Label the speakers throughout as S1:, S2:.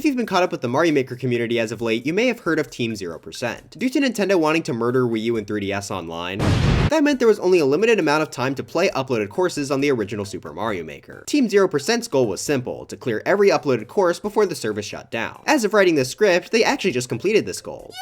S1: If you've been caught up with the Mario Maker community as of late, you may have heard of Team 0%. Due to Nintendo wanting to murder Wii U and 3DS online, that meant there was only a limited amount of time to play uploaded courses on the original Super Mario Maker. Team 0%'s goal was simple, to clear every uploaded course before the service shut down. As of writing this script, they actually just completed this goal.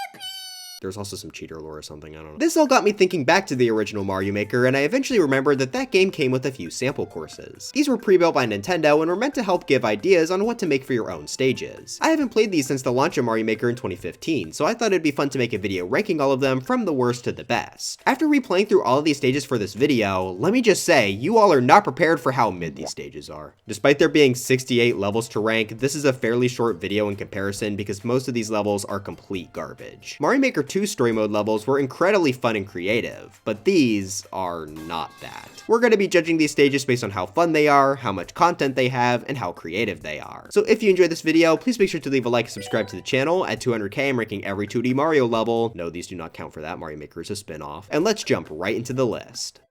S1: There's also some cheater lore or something, I don't know. This all got me thinking back to the original Mario Maker, and I eventually remembered that that game came with a few sample courses. These were pre-built by Nintendo and were meant to help give ideas on what to make for your own stages. I haven't played these since the launch of Mario Maker in 2015, so I thought it'd be fun to make a video ranking all of them from the worst to the best. After replaying through all of these stages for this video, let me just say, you all are not prepared for how mid these stages are. Despite there being 68 levels to rank, this is a fairly short video in comparison because most of these levels are complete garbage. Mario Maker 2 story mode levels were incredibly fun and creative, but these are not that. We're going to be judging these stages based on how fun they are, how much content they have, and how creative they are. So if you enjoyed this video, please make sure to leave a like and subscribe to the channel. At 200k, I'm ranking every 2D Mario level. No, these do not count for that. Mario Maker is a spin-off. And let's jump right into the list.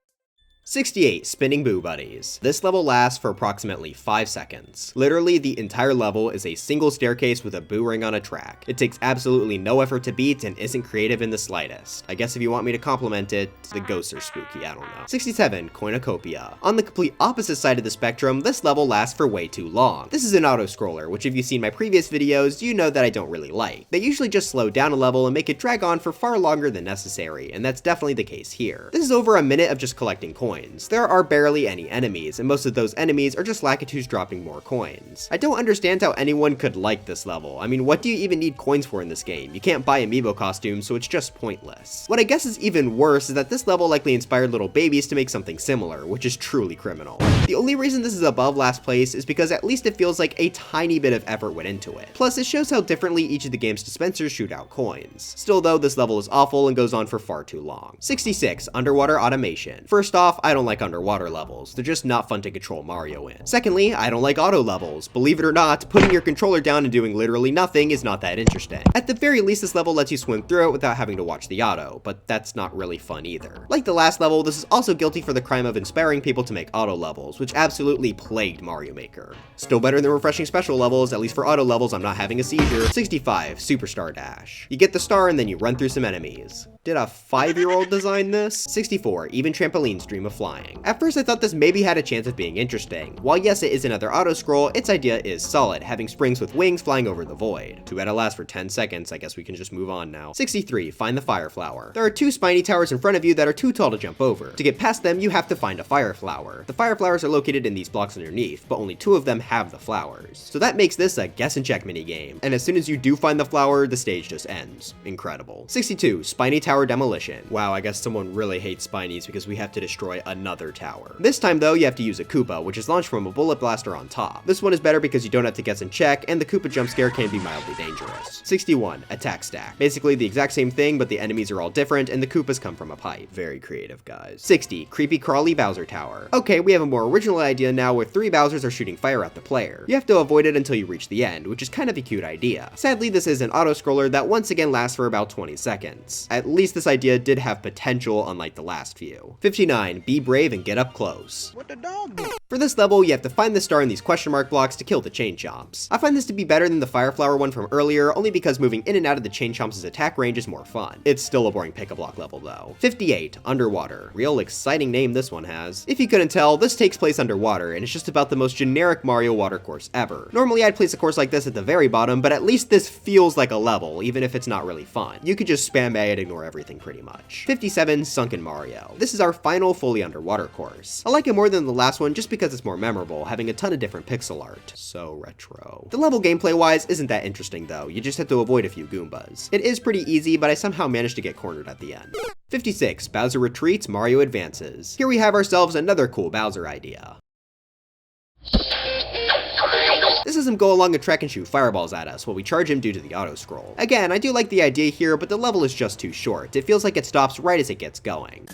S1: 68 Spinning Boo Buddies. This level lasts for approximately 5 seconds. Literally, the entire level is a single staircase with a boo ring on a track. It takes absolutely no effort to beat and isn't creative in the slightest. I guess if you want me to compliment it, the ghosts are spooky, I don't know. 67 Coinocopia. On the complete opposite side of the spectrum, this level lasts for way too long. This is an auto-scroller, which if you've seen my previous videos, you know that I don't really like. They usually just slow down a level and make it drag on for far longer than necessary, and that's definitely the case here. This is over a minute of just collecting coins. There are barely any enemies, and most of those enemies are just Lakitus dropping more coins. I don't understand how anyone could like this level. I mean, what do you even need coins for in this game? You can't buy amiibo costumes, so it's just pointless. What I guess is even worse is that this level likely inspired little babies to make something similar, which is truly criminal. The only reason this is above last place is because at least it feels like a tiny bit of effort went into it. Plus, it shows how differently each of the game's dispensers shoot out coins. Still though, this level is awful and goes on for far too long. 66 Underwater Automation. First off, I don't like underwater levels. They're just not fun to control Mario in. Secondly, I don't like auto levels. Believe it or not, putting your controller down and doing literally nothing is not that interesting. At the very least, this level lets you swim through it without having to watch the auto, but that's not really fun either. Like the last level, this is also guilty for the crime of inspiring people to make auto levels, which absolutely plagued Mario Maker. Still better than refreshing special levels, at least for auto levels I'm not having a seizure. 65 Superstar Dash. You get the star and then you run through some enemies. Did a 5-year-old design this? 64 Even Trampoline's Dream of Flying. At first I thought this maybe had a chance of being interesting. While yes it is another auto-scroll, its idea is solid, having springs with wings flying over the void. Too bad it lasts for 10 seconds, I guess we can just move on now. 63 Find the Fire Flower. There are 2 spiny towers in front of you that are too tall to jump over. To get past them, you have to find a fire flower. The fire flowers are located in these blocks underneath, but only 2 of them have the flowers. So that makes this a guess and check minigame, and as soon as you do find the flower, the stage just ends. Incredible. 62 Spiny Tower Demolition. Wow, I guess someone really hates spinies because we have to destroy another tower. This time though, you have to use a Koopa, which is launched from a bullet blaster on top. This one is better because you don't have to guess and check, and the Koopa jump scare can be mildly dangerous. 61 Attack Stack. Basically the exact same thing, but the enemies are all different and the Koopas come from a pipe. Very creative, guys. 60 Creepy Crawly Bowser Tower. Okay, we have a more original idea now where 3 Bowsers are shooting fire at the player. You have to avoid it until you reach the end, which is kind of a cute idea. Sadly, this is an auto-scroller that once again lasts for about 20 seconds. At least this idea did have potential, unlike the last few. 59 Be Brave and Get Up Close.
S2: What the dog do?
S1: For this level, you have to find the star in these question mark blocks to kill the chain chomps. I find this to be better than the fire flower one from earlier, only because moving in and out of the chain chomps' attack range is more fun. It's still a boring pick-a-block level though. 58 Underwater. Real exciting name this one has. If you couldn't tell, this takes place underwater, and it's just about the most generic Mario water course ever. Normally I'd place a course like this at the very bottom, but at least this feels like a level, even if it's not really fun. You could just spam A and ignore everything pretty much. 57 Sunken Mario. This is our final fully underwater course. I like it more than the last one just because it's more memorable, having a ton of different pixel art. So retro. The level gameplay-wise isn't that interesting though, you just have to avoid a few Goombas. It is pretty easy, but I somehow managed to get cornered at the end. 56 Bowser Retreats, Mario Advances. Here we have ourselves another cool Bowser idea. This has him go along a track and shoot fireballs at us while we charge him due to the auto-scroll. Again, I do like the idea here, but the level is just too short. It feels like it stops right as it gets going.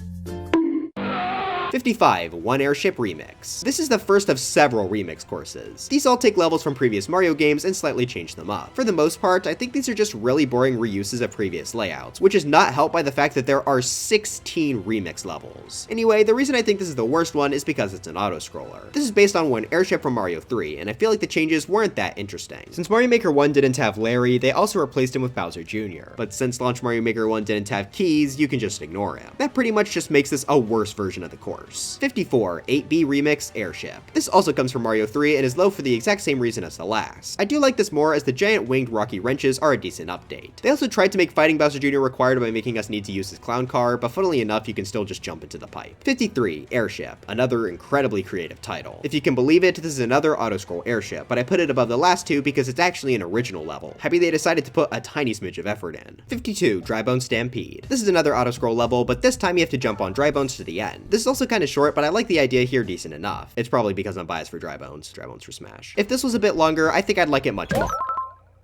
S1: 55. One Airship Remix. This is the first of several remix courses. These all take levels from previous Mario games and slightly change them up. For the most part, I think these are just really boring reuses of previous layouts, which is not helped by the fact that there are 16 remix levels. Anyway, the reason I think this is the worst one is because it's an auto-scroller. This is based on One Airship from Mario 3, and I feel like the changes weren't that interesting. Since Mario Maker 1 didn't have Larry, they also replaced him with Bowser Jr. But since Launch Mario Maker 1 didn't have keys, you can just ignore him. That pretty much just makes this a worse version of the course. 54. 8B Remix Airship. This also comes from Mario 3 and is low for the exact same reason as the last. I do like this more as the giant winged rocky wrenches are a decent update. They also tried to make fighting Bowser Jr. required by making us need to use his clown car, but funnily enough, you can still just jump into the pipe. 53. Airship. Another incredibly creative title. If you can believe it, this is another auto-scroll airship, but I put it above the last two because it's actually an original level. Happy they decided to put a tiny smidge of effort in. 52. Drybone Stampede. This is another auto-scroll level, but this time you have to jump on Drybones to the end. This is also kind of short, but I like the idea here decent enough. It's probably because I'm biased for Drybones for Smash. If this was a bit longer, I think I'd like it much more.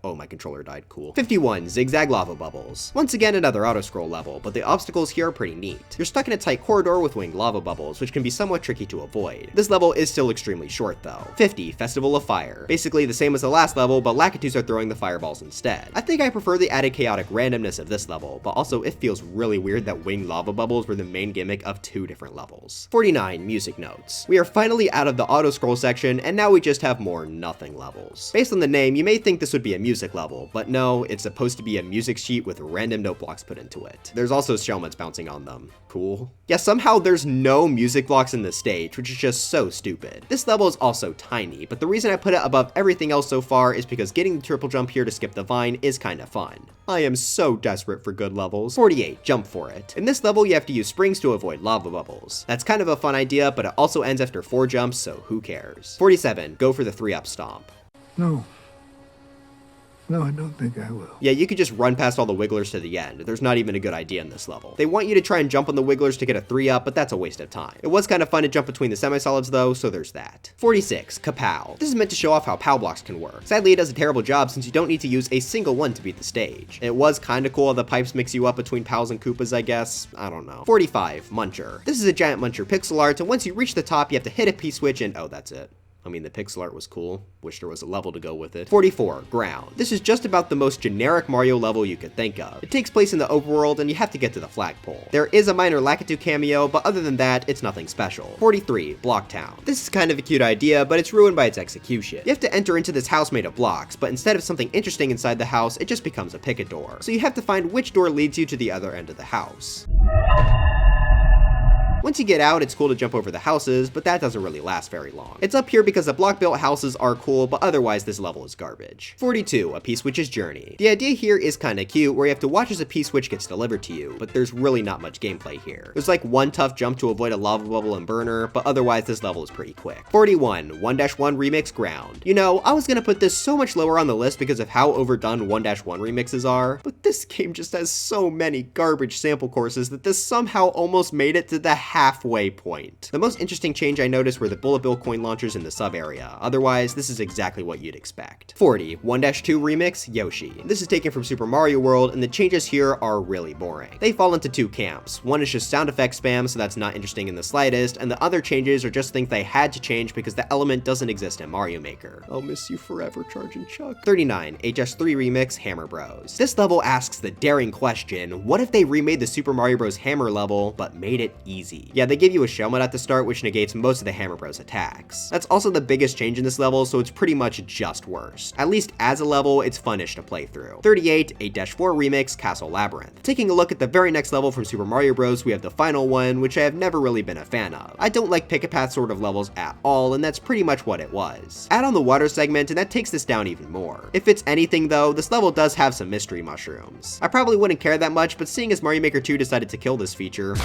S1: Oh, my controller died, cool. 51. Zigzag Lava Bubbles. Once again, another auto-scroll level, but the obstacles here are pretty neat. You're stuck in a tight corridor with winged lava bubbles, which can be somewhat tricky to avoid. This level is still extremely short, though. 50. Festival of Fire. Basically the same as the last level, but Lakitus are throwing the fireballs instead. I think I prefer the added chaotic randomness of this level, but also it feels really weird that winged lava bubbles were the main gimmick of two different levels. 49. Music Notes. We are finally out of the auto-scroll section, and now we just have more nothing levels. Based on the name, you may think this would be a music level, but no, it's supposed to be a music sheet with random note blocks put into it. There's also shellmets bouncing on them. Cool. Yeah, somehow there's no music blocks in the stage, which is just so stupid. This level is also tiny, but the reason I put it above everything else so far is because getting the triple jump here to skip the vine is kind of fun. I am so desperate for good levels. 48. Jump for it. In this level, you have to use springs to avoid lava bubbles. That's kind of a fun idea, but it also ends after 4 jumps, so who cares? 47. Go for the 3-up stomp.
S2: No. No, I don't think I will.
S1: Yeah, you could just run past all the wigglers to the end. There's not even a good idea in this level. They want you to try and jump on the wigglers to get a 3-up, but that's a waste of time. It was kind of fun to jump between the semi-solids though, so there's that. 46. Kapow. This is meant to show off how POW blocks can work. Sadly, it does a terrible job since you don't need to use a single one to beat the stage. It was kind of cool how the pipes mix you up between POWs and Koopas, I guess. I don't know. 45. Muncher. This is a giant Muncher pixel art, and once you reach the top, you have to hit a P-switch and oh, that's it. I mean, the pixel art was cool. Wish there was a level to go with it. 44. Ground. This is just about the most generic Mario level you could think of. It takes place in the overworld, and you have to get to the flagpole. There is a minor Lakitu cameo, but other than that, it's nothing special. 43. Blocktown. This is kind of a cute idea, but it's ruined by its execution. You have to enter into this house made of blocks, but instead of something interesting inside the house, it just becomes a picket door. So you have to find which door leads you to the other end of the house. Once you get out, it's cool to jump over the houses, but that doesn't really last very long. It's up here because the block-built houses are cool, but otherwise this level is garbage. 42. A P-switch's journey. The idea here is kinda cute, where you have to watch as a P-switch gets delivered to you, but there's really not much gameplay here. There's like one tough jump to avoid a lava bubble and burner, but otherwise this level is pretty quick. 41. 1-1 Remix Ground. You know, I was gonna put this so much lower on the list because of how overdone 1-1 remixes are, but this game just has so many garbage sample courses that this somehow almost made it to the halfway point. The most interesting change I noticed were the bullet bill coin launchers in the sub area. Otherwise, this is exactly what you'd expect. 40. 1-2 Remix Yoshi. This is taken from Super Mario World, and the changes here are really boring. They fall into two camps. One is just sound effect spam, so that's not interesting in the slightest, and the other changes are just things they had to change because the element doesn't exist in Mario Maker. I'll miss you forever, Chargin' Chuck. 39. HS3 Remix Hammer Bros. This level asks the daring question, what if they remade the Super Mario Bros. Hammer level, but made it easy? Yeah, they give you a shell mode at the start, which negates most of the Hammer Bros attacks. That's also the biggest change in this level, so it's pretty much just worse. At least as a level, it's funnish to play through. 38. 8-4 Remix Castle Labyrinth. Taking a look at the very next level from Super Mario Bros, we have the final one, which I have never really been a fan of. I don't like pick-a-path sort of levels at all, and that's pretty much what it was. Add on the water segment, and that takes this down even more. If it's anything though, this level does have some mystery mushrooms. I probably wouldn't care that much, but seeing as Mario Maker 2 decided to kill this feature,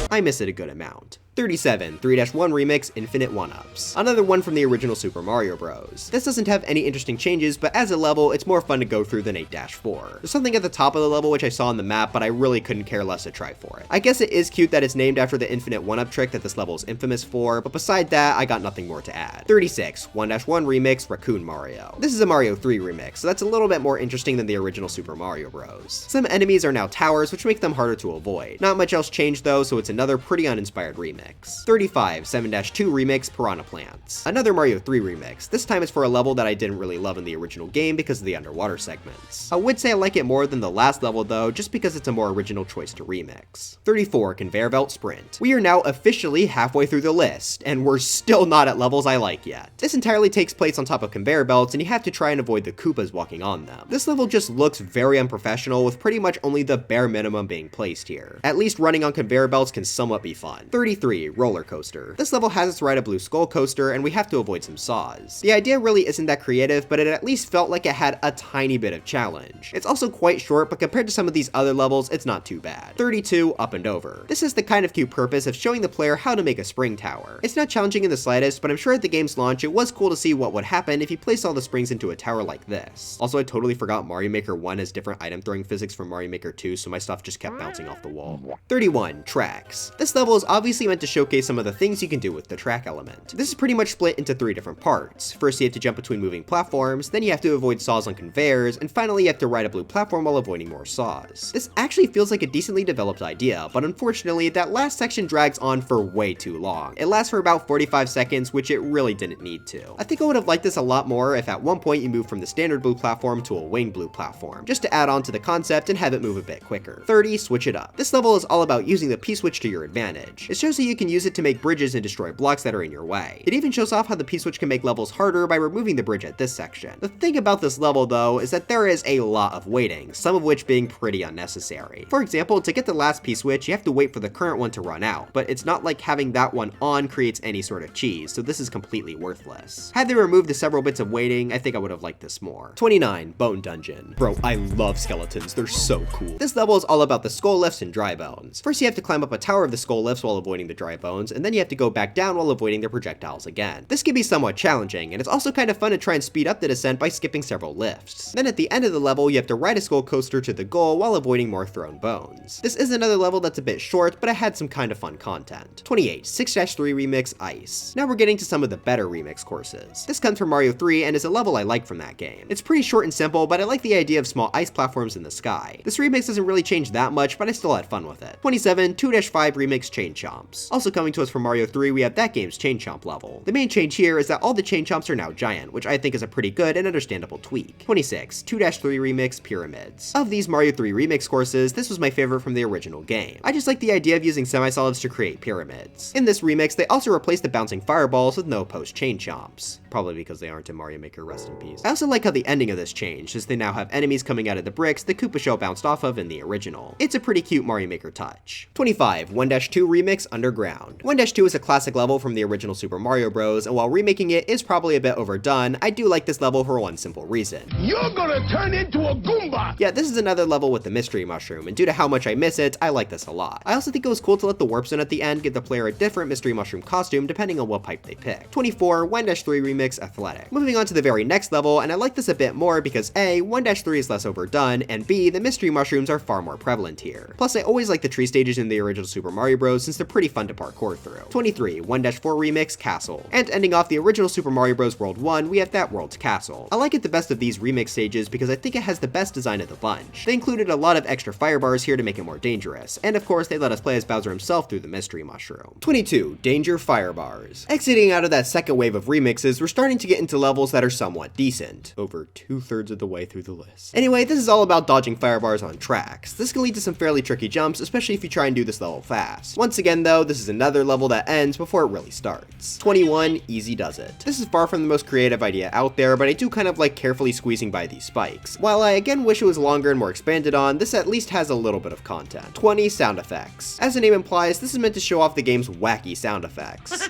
S1: I miss it a good amount. 37. 3-1 Remix Infinite 1-Ups. Another one from the original Super Mario Bros. This doesn't have any interesting changes, but as a level, it's more fun to go through than 8-4. There's something at the top of the level which I saw on the map, but I really couldn't care less to try for it. I guess it is cute that it's named after the Infinite 1-Up trick that this level is infamous for, but beside that, I got nothing more to add. 36. 1-1 Remix Raccoon Mario. This is a Mario 3 remix, so that's a little bit more interesting than the original Super Mario Bros. Some enemies are now towers, which make them harder to avoid. Not much else changed though, so it's another pretty uninspired remix. remix. 35, 7-2 remix, Piranha Plants. Another Mario 3 remix. This time it's for a level that I didn't really love in the original game because of the underwater segments. I would say I like it more than the last level though, just because it's a more original choice to remix. 34, Conveyor Belt Sprint. We are now officially halfway through the list, and we're still not at levels I like yet. This entirely takes place on top of conveyor belts, and you have to try and avoid the Koopas walking on them. This level just looks very unprofessional, with pretty much only the bare minimum being placed here. At least running on conveyor belts can somewhat be fun. 33, Roller Coaster. This level has us ride a blue skull coaster, and we have to avoid some saws. The idea really isn't that creative, but it at least felt like it had a tiny bit of challenge. It's also quite short, but compared to some of these other levels, it's not too bad. 32, Up and Over. This is the kind of cute purpose of showing the player how to make a spring tower. It's not challenging in the slightest, but I'm sure at the game's launch it was cool to see what would happen if you placed all the springs into a tower like this. Also, I totally forgot Mario Maker 1 has different item throwing physics from Mario Maker 2, so my stuff just kept bouncing off the wall. 31, Tracks. This level is obviously meant to showcase some of the things you can do with the track element. This is pretty much split into 3 different parts. First, you have to jump between moving platforms, then you have to avoid saws on conveyors, and finally you have to ride a blue platform while avoiding more saws. This actually feels like a decently developed idea, but unfortunately that last section drags on for way too long. It lasts for about 45 seconds, which it really didn't need to. I think I would have liked this a lot more if at one point you moved from the standard blue platform to a winged blue platform, just to add on to the concept and have it move a bit quicker. 30, Switch It Up. This level is all about using the P-switch to your advantage. It shows that you can use it to make bridges and destroy blocks that are in your way. It even shows off how the P-switch can make levels harder by removing the bridge at this section. The thing about this level though is that there is a lot of waiting, some of which being pretty unnecessary. For example, to get the last P-switch, you have to wait for the current one to run out, but it's not like having that one on creates any sort of cheese, so this is completely worthless. Had they removed the several bits of waiting, I think I would have liked this more. 29, Bone Dungeon. Bro, I love skeletons, they're so cool. This level is all about the skull lifts and dry bones. First you have to climb up a tower of the skull lifts while avoiding the dry bones, and then you have to go back down while avoiding their projectiles again. This can be somewhat challenging, and it's also kind of fun to try and speed up the descent by skipping several lifts. Then at the end of the level, you have to ride a skull coaster to the goal while avoiding more thrown bones. This is another level that's a bit short, but it had some kind of fun content. 28, 6-3 Remix Ice. Now we're getting to some of the better remix courses. This comes from Mario 3 and is a level I like from that game. It's pretty short and simple, but I like the idea of small ice platforms in the sky. This remix doesn't really change that much, but I still had fun with it. 27, 2-5 Remix Chain Chomps. Also coming to us from Mario 3, we have that game's Chain Chomp level. The main change here is that all the Chain Chomps are now giant, which I think is a pretty good and understandable tweak. 26, 2-3 Remix Pyramids. Of these Mario 3 remix courses, this was my favorite from the original game. I just like the idea of using semi-solids to create pyramids. In this remix, they also replaced the bouncing fireballs with no post chain chomps. Probably because they aren't in Mario Maker, rest in peace. I also like how the ending of this changed, as they now have enemies coming out of the bricks the Koopa Shell bounced off of in the original. It's a pretty cute Mario Maker touch. 25, 1-2 Remix Underground. 1-2 is a classic level from the original Super Mario Bros, and while remaking it is probably a bit overdone, I do like this level for one simple reason.
S2: You're gonna turn into a Goomba!
S1: Yeah, this is another level with the mystery mushroom, and due to how much I miss it, I like this a lot. I also think it was cool to let the warp zone at the end give the player a different mystery mushroom costume depending on what pipe they pick. 24, 1-3 Remix Athletic. Moving on to the very next level, and I like this a bit more because A, 1-3 is less overdone, and B, the mystery mushrooms are far more prevalent here. Plus, I always like the tree stages in the original Super Mario Bros. Since they're pretty fun to parkour through. 23, 1-4 Remix Castle. And ending off the original Super Mario Bros. World 1, we have that World's Castle. I like it the best of these remix stages because I think it has the best design of the bunch. They included a lot of extra fire bars here to make it more dangerous, and of course they let us play as Bowser himself through the mystery mushroom. 22, Danger Fire Bars. Exiting out of that second wave of remixes, we're starting to get into levels that are somewhat decent, over 2/3 of the way through the list. Anyway, this is all about dodging fire bars on tracks. This can lead to some fairly tricky jumps, especially if you try and do this level fast. Once again though, this is another level that ends before it really starts. 21, Easy Does It. This is far from the most creative idea out there, but I do kind of like carefully squeezing by these spikes. While I again wish it was longer and more expanded on, this at least has a little bit of content. 20, Sound Effects. As the name implies, this is meant to show off the game's wacky sound effects.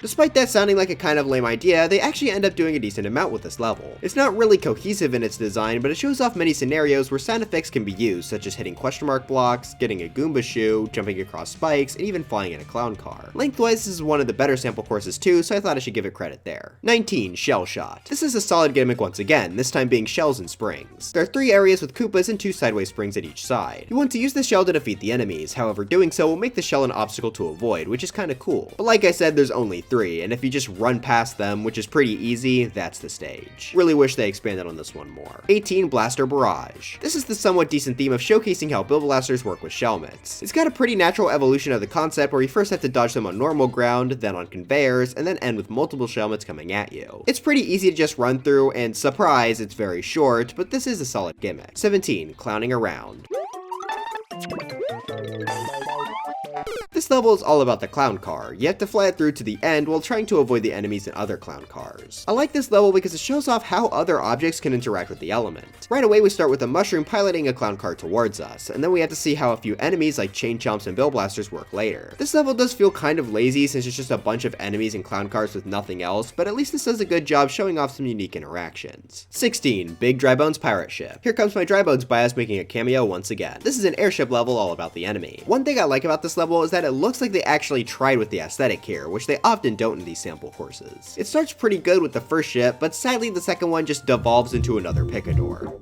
S1: Despite that sounding like a kind of lame idea, they actually end up doing a decent amount with this level. It's not really cohesive in its design, but it shows off many scenarios where sound effects can be used, such as hitting question mark blocks, getting a Goomba shoe, jumping across spikes, and even flying in a clown car. Lengthwise, this is one of the better sample courses too, so I thought I should give it credit there. 19, Shell Shot. This is a solid gimmick once again, this time being shells and springs. There are 3 areas with Koopas and 2 sideways springs at each side. You want to use the shell to defeat the enemies, however doing so will make the shell an obstacle to avoid, which is kinda cool. But like I said, there's only 3, and if you just run past them, which is pretty easy, that's the stage. Really wish they expanded on this one more. 18. Blaster Barrage. This is the somewhat decent theme of showcasing how Bill Blasters work with shellmets. It's got a pretty natural evolution of the concept where you first have to dodge them on normal ground, then on conveyors, and then end with multiple shellmets coming at you. It's pretty easy to just run through, and surprise, it's very short, but this is a solid gimmick. 17. Clowning Around. This level is all about the clown car. You have to fly it through to the end while trying to avoid the enemies and other clown cars. I like this level because it shows off how other objects can interact with the element. Right away we start with a mushroom piloting a clown car towards us, and then we have to see how a few enemies like chain chomps and bill blasters work later. This level does feel kind of lazy since it's just a bunch of enemies and clown cars with nothing else, but at least this does a good job showing off some unique interactions. 16. Big Drybones Pirate Ship. Here comes my Drybones bias making a cameo once again. This is an airship level all about the enemy. One thing I like about this level is that it looks like they actually tried with the aesthetic here, which they often don't in these sample courses. It starts pretty good with the first ship, but sadly the second one just devolves into another picador.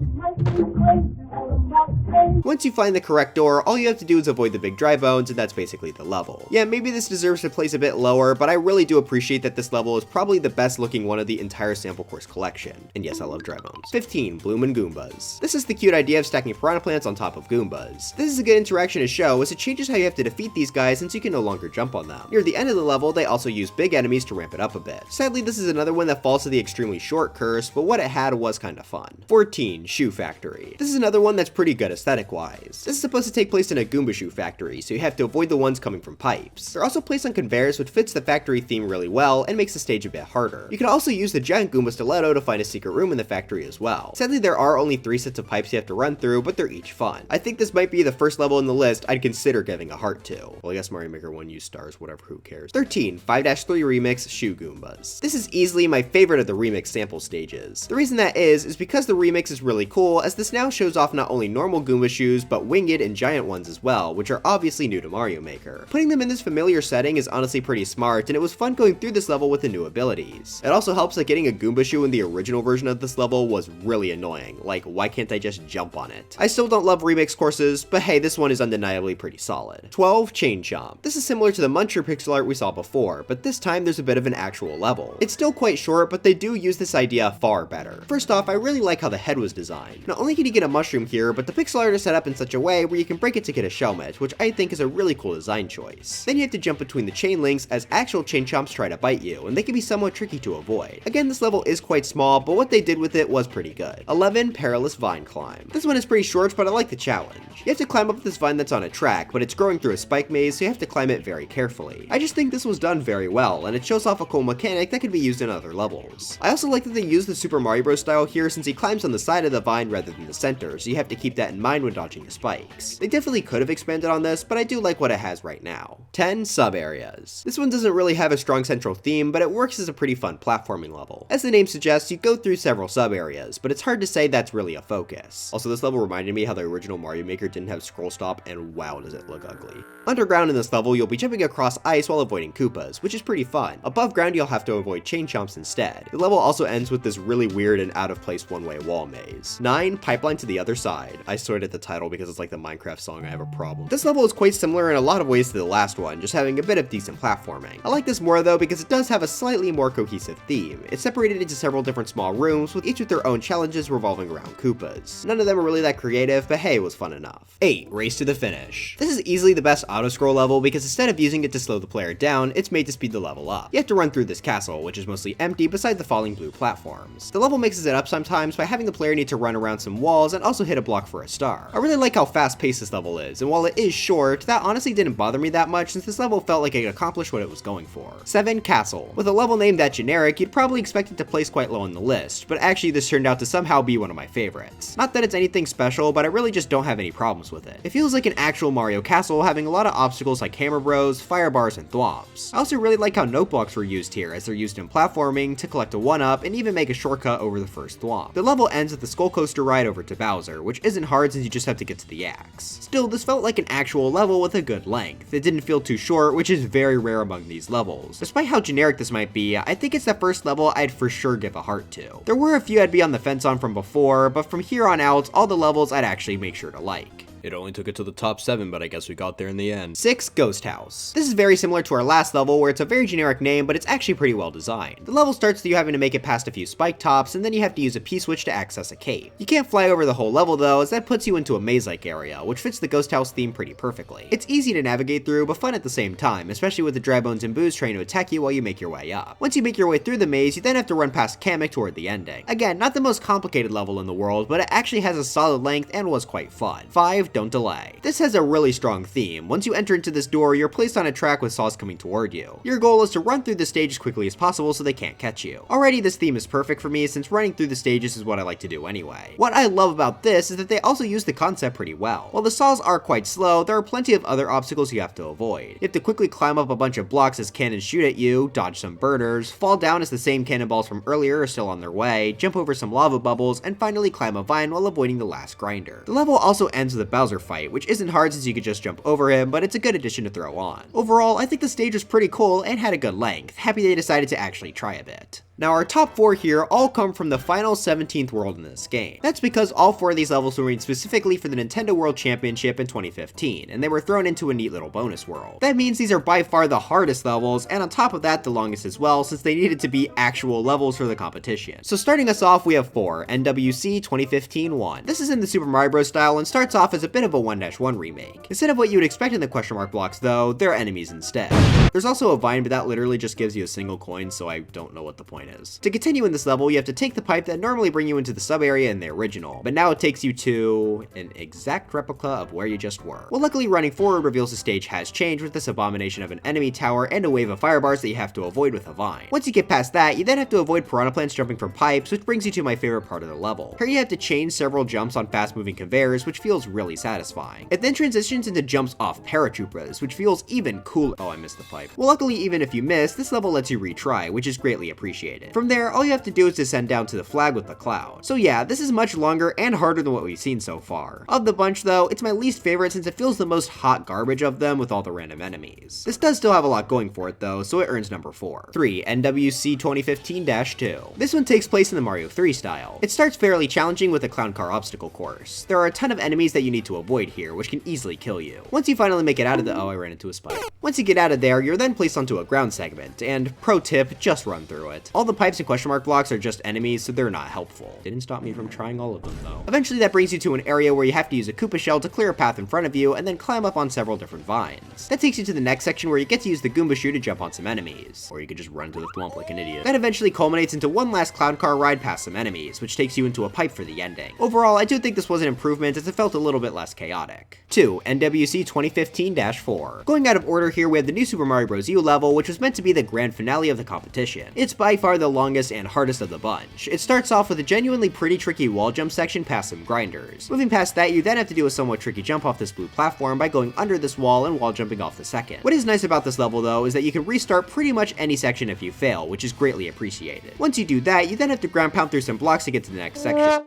S1: Once you find the correct door, all you have to do is avoid the big dry bones, and that's basically the level. Yeah, maybe this deserves to place a bit lower, but I really do appreciate that this level is probably the best looking one of the entire sample course collection. And yes, I love dry bones. 15. Bloomin' Goombas. This is the cute idea of stacking piranha plants on top of Goombas. This is a good interaction to show, as it changes how you have to defeat these guys since you can no longer jump on them. Near the end of the level, they also use big enemies to ramp it up a bit. Sadly, this is another one that falls to the extremely short curse, but what it had was kinda fun. 14. Shoe Factory. This is another one that's pretty good aesthetic-wise. This is supposed to take place in a Goomba shoe factory, so you have to avoid the ones coming from pipes. They're also placed on conveyors, which fits the factory theme really well and makes the stage a bit harder. You can also use the giant Goomba stiletto to find a secret room in the factory as well. Sadly, there are only 3 sets of pipes you have to run through, but they're each fun. I think this might be the first level in the list I'd consider giving a heart to. Well, I guess Mario Maker 1 used stars, whatever, who cares. 13. 5-3 Remix Shoe Goombas. This is easily my favorite of the remix sample stages. The reason that is because the remix is really cool, as this now shows off not only normal Goomba shoes, but winged and giant ones as well, which are obviously new to Mario Maker. Putting them in this familiar setting is honestly pretty smart, and it was fun going through this level with the new abilities. It also helps that getting a Goomba shoe in the original version of this level was really annoying. Like, why can't I just jump on it? I still don't love remix courses, but hey, this one is undeniably pretty solid. 12. Chain Chomp. This is similar to the Muncher pixel art we saw before, but this time there's a bit of an actual level. It's still quite short, but they do use this idea far better. First off, I really like how the head was designed. Not only can you get a mushroom here, but the pixel art is set up in such a way where you can break it to get a shellmet, which I think is a really cool design choice. Then you have to jump between the chain links as actual chain chomps try to bite you, and they can be somewhat tricky to avoid. Again, this level is quite small, but what they did with it was pretty good. 11. Perilous Vine Climb. This one is pretty short, but I like the challenge. You have to climb up this vine that's on a track, but it's growing through a spike maze, so you have to climb it very carefully. I just think this was done very well, and it shows off a cool mechanic that could be used in other levels. I also like that they use the Super Mario Bros. Style here since he climbs on the side of the vine rather than the center, so you have to keep that in mind when dodging the spikes. They definitely could have expanded on this, but I do like what it has right now. 10. Sub-areas. This one doesn't really have a strong central theme, but it works as a pretty fun platforming level. As the name suggests, you go through several sub-areas, but it's hard to say that's really a focus. Also, this level reminded me how the original Mario Maker didn't have scroll stop, and wow does it look ugly. Underground in this level, you'll be jumping across ice while avoiding Koopas, which is pretty fun. Above ground, you'll have to avoid chain chomps instead. The level also ends with this really weird and out-of-place one-way wall maze. 9. Pipeline to the Other Side. I sorted the title because it's like the Minecraft song I have a problem. This level is quite similar in a lot of ways to the last one, just having a bit of decent platforming. I like this more though because it does have a slightly more cohesive theme. It's separated into several different small rooms, with each with their own challenges revolving around Koopas. None of them are really that creative, but hey, it was fun enough. 8. Race to the Finish. This is easily the best auto-scroll level because instead of using it to slow the player down, it's made to speed the level up. You have to run through this castle, which is mostly empty beside the falling blue platforms. The level mixes it up sometimes by having the player need to run around some walls and also hit a block for a star. I really like how fast-paced this level is, and while it is short, that honestly didn't bother me that much since this level felt like it accomplished what it was going for. 7. Castle. With a level named that generic, you'd probably expect it to place quite low on the list, but actually this turned out to somehow be one of my favorites. Not that it's anything special, but I really just don't have any problems with it. It feels like an actual Mario castle, having a lot of obstacles like hammer bros, fire bars, and thwomps. I also really like how note blocks were used here, as they're used in platforming, to collect a 1-up, and even make a shortcut over the first thwomp. The level ends with the Skull Coaster ride over to Bowser, which isn't hard since you just have to get to the axe. Still, this felt like an actual level with a good length. It didn't feel too short, which is very rare among these levels. Despite how generic this might be, I think it's the first level I'd for sure give a heart to. There were a few I'd be on the fence on from before, but from here on out, all the levels I'd actually make sure to like. It only took it to the top 7, but I guess we got there in the end. 6. Ghost House. This is very similar to our last level, where it's a very generic name, but it's actually pretty well designed. The level starts with you having to make it past a few spike tops, and then you have to use a P-switch to access a cave. You can't fly over the whole level though, as that puts you into a maze-like area, which fits the Ghost House theme pretty perfectly. It's easy to navigate through, but fun at the same time, especially with the dry bones and boos trying to attack you while you make your way up. Once you make your way through the maze, you then have to run past Gimmick toward the ending. Again, not the most complicated level in the world, but it actually has a solid length and was quite fun. 5. Don't delay. This has a really strong theme. Once you enter into this door, you're placed on a track with saws coming toward you. Your goal is to run through the stage as quickly as possible so they can't catch you. Already, this theme is perfect for me since running through the stages is what I like to do anyway. What I love about this is that they also use the concept pretty well. While the saws are quite slow, there are plenty of other obstacles you have to avoid. You have to quickly climb up a bunch of blocks as cannons shoot at you, dodge some burners, fall down as the same cannonballs from earlier are still on their way, jump over some lava bubbles, and finally climb a vine while avoiding the last grinder. The level also ends with a Bowser fight, which isn't hard since you could just jump over him, but it's a good addition to throw on. Overall, I think the stage was pretty cool and had a good length. Happy they decided to actually try a bit. Now our top 4 here all come from the final 17th world in this game. That's because all 4 of these levels were made specifically for the Nintendo World Championship in 2015, and they were thrown into a neat little bonus world. That means these are by far the hardest levels, and on top of that the longest as well, since they needed to be actual levels for the competition. So starting us off, we have 4, NWC 2015-1. This is in the Super Mario Bros. Style and starts off as a bit of a 1-1 remake. Instead of what you would expect in the question mark blocks though, they're enemies instead. There's also a vine, but that literally just gives you a single coin, so I don't know what the point is. To continue in this level, you have to take the pipe that normally bring you into the sub area in the original, but now it takes you to an exact replica of where you just were. Well, luckily running forward reveals the stage has changed with this abomination of an enemy tower and a wave of fire bars that you have to avoid with a vine. Once you get past that, you then have to avoid piranha plants jumping from pipes, which brings you to my favorite part of the level. Here you have to chain several jumps on fast moving conveyors, which feels really satisfying. It then transitions into jumps off paratroopers, which feels even cooler. Oh, I missed the pipe. Well, luckily even if you miss, this level lets you retry, which is greatly appreciated. From there, all you have to do is descend down to the flag with the cloud. So yeah, this is much longer and harder than what we've seen so far. Of the bunch though, it's my least favorite since it feels the most hot garbage of them with all the random enemies. This does still have a lot going for it though, so it earns number 4. 3. NWC 2015-2. This one takes place in the Mario 3 style. It starts fairly challenging with a clown car obstacle course. There are a ton of enemies that you need to avoid here, which can easily kill you. Once you finally make it out of the— oh, I ran into a spike. Once you get out of there, you're then placed onto a ground segment, and pro tip, just run through it. All the pipes and question mark blocks are just enemies, so they're not helpful. Didn't stop me from trying all of them though. Eventually that brings you to an area where you have to use a Koopa shell to clear a path in front of you, and then climb up on several different vines. That takes you to the next section where you get to use the Goomba shoe to jump on some enemies. Or you could just run to the thwomp like an idiot. That eventually culminates into one last clown car ride past some enemies, which takes you into a pipe for the ending. Overall, I do think this was an improvement as it felt a little bit less chaotic. 2. NWC 2015-4. Going out of order here, we have the new Super Mario Bros. U level, which was meant to be the grand finale of the competition. It's by far the longest and hardest of the bunch. It starts off with a genuinely pretty tricky wall jump section past some grinders. Moving past that, you then have to do a somewhat tricky jump off this blue platform by going under this wall and wall jumping off the second. What is nice about this level though is that you can restart pretty much any section if you fail, which is greatly appreciated. Once you do that, you then have to ground pound through some blocks to get to the next section.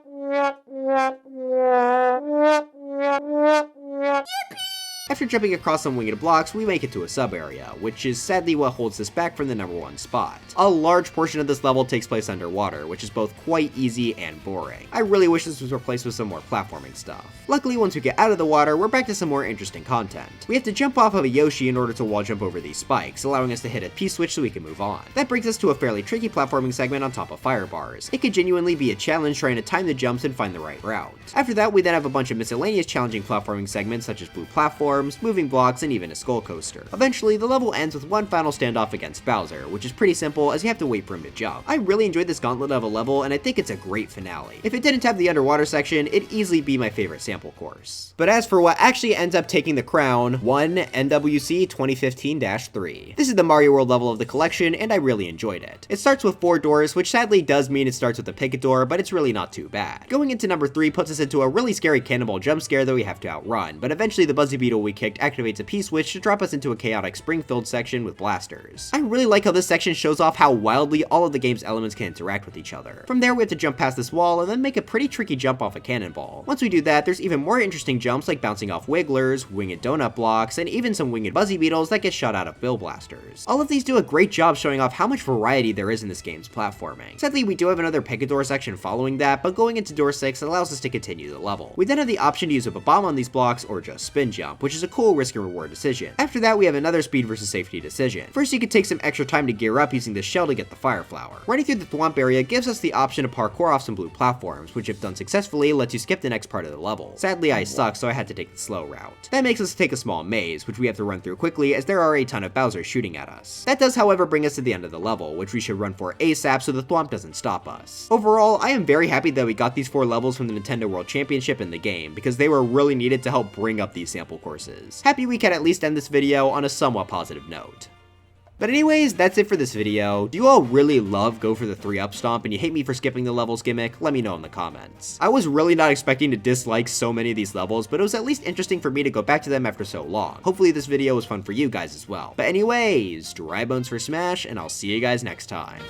S1: After jumping across some winged blocks, we make it to a sub-area, which is sadly what holds us back from the number 1 spot. A large portion of this level takes place underwater, which is both quite easy and boring. I really wish this was replaced with some more platforming stuff. Luckily, once we get out of the water, we're back to some more interesting content. We have to jump off of a Yoshi in order to wall jump over these spikes, allowing us to hit a P-switch so we can move on. That brings us to a fairly tricky platforming segment on top of fire bars. It could genuinely be a challenge trying to time the jumps and find the right route. After that, we then have a bunch of miscellaneous challenging platforming segments such as blue platforms, moving blocks, and even a skull coaster. Eventually, the level ends with one final standoff against Bowser, which is pretty simple as you have to wait for him to jump. I really enjoyed this gauntlet of a level, and I think it's a great finale. If it didn't have the underwater section, it'd easily be my favorite sample course. But as for what actually ends up taking the crown, 1. NWC 2015-3. This is the Mario World level of the collection, and I really enjoyed it. It starts with 4 doors, which sadly does mean it starts with a picket door, but it's really not too bad. Going into number 3 puts us into a really scary cannonball jump scare that we have to outrun, but eventually the Buzzy Beetle we kicked activates a P-switch to drop us into a chaotic spring-filled section with blasters. I really like how this section shows off how wildly all of the game's elements can interact with each other. From there we have to jump past this wall and then make a pretty tricky jump off a cannonball. Once we do that, there's even more interesting jumps like bouncing off wigglers, winged donut blocks, and even some winged buzzy beetles that get shot out of bill blasters. All of these do a great job showing off how much variety there is in this game's platforming. Sadly, we do have another Picador section following that, but going into door 6 allows us to continue the level. We then have the option to use up a bomb on these blocks or just spin jump, which is a cool risk and reward decision. After that, we have another speed versus safety decision. First, you could take some extra time to gear up using the shell to get the fire flower. Running through the thwomp area gives us the option to parkour off some blue platforms, which if done successfully lets you skip the next part of the level. Sadly, I suck, so I had to take the slow route. That makes us take a small maze, which we have to run through quickly as there are a ton of Bowser shooting at us. That does however bring us to the end of the level, which we should run for ASAP so the thwomp doesn't stop us. Overall, I am very happy that we got these 4 levels from the Nintendo World Championship in the game, because they were really needed to help bring up these sample courses. Happy we can at least end this video on a somewhat positive note. But anyways, that's it for this video. Do you all really love Go for the 3-up stomp and you hate me for skipping the levels gimmick? Let me know in the comments. I was really not expecting to dislike so many of these levels, but it was at least interesting for me to go back to them after so long. Hopefully this video was fun for you guys as well. But anyways, dry bones for Smash, and I'll see you guys next time.